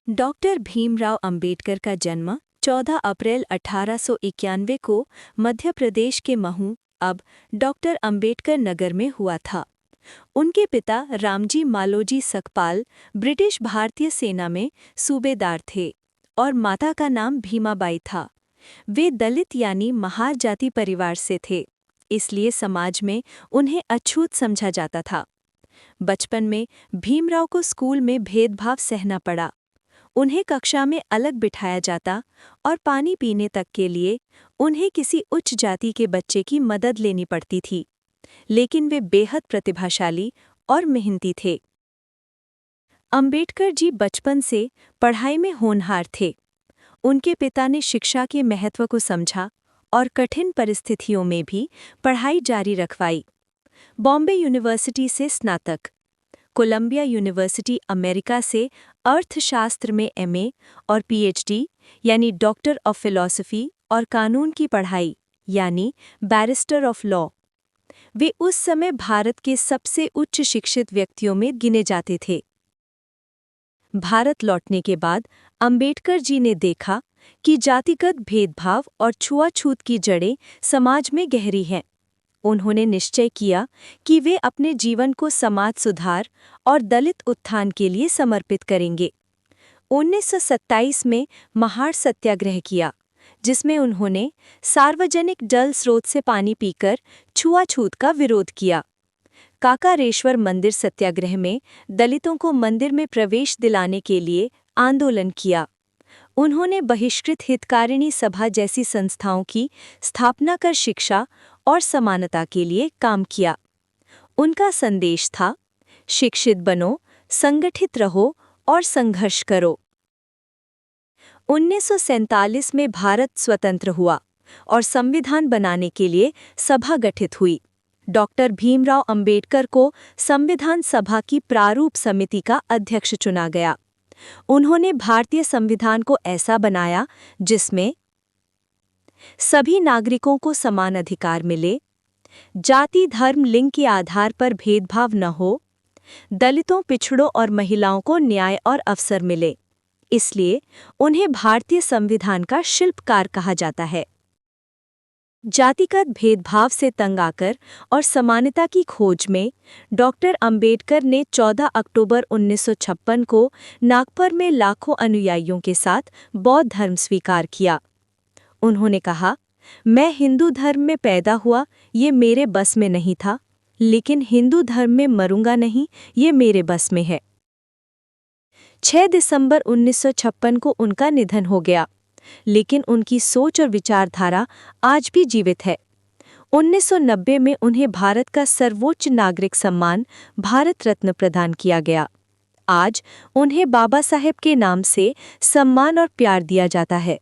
Doctor Bhimrao Ambedkar का जन्म 14 अप्रैल 1891 को मध्य प्रदेश के महू, अब डॉक्टर अंबेडकर नगर में हुआ था। उनके पिता रामजी मालोजी सकपाल ब्रिटिश भारतीय सेना में सूबेदार थे और माता का नाम भीमाबाई था। वे दलित यानी महार जाति परिवार से थे, इसलिए समाज में उन्हें अछूत समझा जाता था। बचपन में भीमराव को स्कूल में भेदभाव सहना पड़ा। उन्हें कक्षा में अलग बिठाया जाता और पानी पीने तक के लिए उन्हें किसी उच्च जाति के बच्चे की मदद लेनी पड़ती थी, लेकिन वे बेहद प्रतिभाशाली और मेहनती थे। अंबेडकर जी बचपन से पढ़ाई में होनहार थे। उनके पिता ने शिक्षा के महत्व को समझा और कठिन परिस्थितियों में भी पढ़ाई जारी रखवाई। बॉम्बे यूनिवर्सिटी से स्नातक, कोलंबिया यूनिवर्सिटी अमेरिका से अर्थशास्त्र में एमए और पीएचडी यानी डॉक्टर ऑफ फिलॉसफी और कानून की पढ़ाई यानी बैरिस्टर ऑफ लॉ। वे उस समय भारत के सबसे उच्च शिक्षित व्यक्तियों में गिने जाते थे। भारत लौटने के बाद अंबेडकर जी ने देखा कि जातिगत भेदभाव और छुआछूत की जड़ें समाज में गहरी हैं। उन्होंने निश्चय किया कि वे अपने जीवन को समाज सुधार और दलित उत्थान के लिए समर्पित करेंगे। 1927 में महार सत्याग्रह किया, जिसमें उन्होंने सार्वजनिक जल स्रोत से पानी पीकर छुआछूत का विरोध किया। काकारेश्वर मंदिर सत्याग्रह में दलितों को मंदिर में प्रवेश दिलाने के लिए आंदोलन किया। उन्होंने बहिष्कृत हितकारिणी सभा जैसी संस्थाओं की स्थापना कर शिक्षा और समानता के लिए काम किया। उनका संदेश था, शिक्षित बनो, संगठित रहो और संघर्ष करो। 1947 में भारत स्वतंत्र हुआ और संविधान बनाने के लिए सभा गठित हुई। डॉक्टर भीमराव अंबेडकर को संविधान सभा की प्रारूप समिति का अध्यक्ष चुना गया। उन्होंने भारतीय संविधान को ऐसा बनाया जिसमें सभी नागरिकों को समान अधिकार मिले, जाति धर्म लिंग के आधार पर भेदभाव न हो, दलितों पिछड़ों और महिलाओं को न्याय और अवसर मिले। इसलिए उन्हें भारतीय संविधान का शिल्पकार कहा जाता है। जातिगत भेदभाव से तंग आकर और समानता की खोज में डॉक्टर अंबेडकर ने 14 अक्टूबर 1956 को नागपुर में लाखों अनुयायियों के साथ बौद्ध धर्म स्वीकार किया। उन्होंने कहा, मैं हिंदू धर्म में पैदा हुआ, ये मेरे बस में नहीं था, लेकिन हिंदू धर्म में मरूंगा नहीं, ये मेरे बस में है। 6 दिसंबर 1956 को उनका निधन हो गया, लेकिन उनकी सोच और विचारधारा आज भी जीवित है। 1990 में उन्हें भारत का सर्वोच्च नागरिक सम्मान भारत रत्न प्रदान किया गया। आज उन्हें बाबा साहेब के नाम से सम्मान और प्यार दिया जाता है।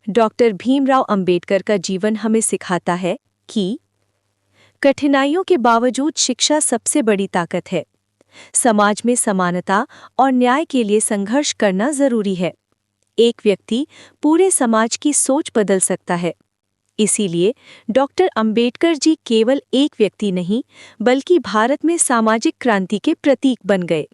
डॉक्टर भीमराव अंबेडकर का जीवन हमें सिखाता है कि कठिनाइयों के बावजूद शिक्षा सबसे बड़ी ताकत है। समाज में समानता और न्याय के लिए संघर्ष करना जरूरी है। एक व्यक्ति पूरे समाज की सोच बदल सकता है। इसीलिए डॉक्टर अंबेडकर जी केवल एक व्यक्ति नहीं, बल्कि भारत में सामाजिक क्रांति के प्रतीक बन गए।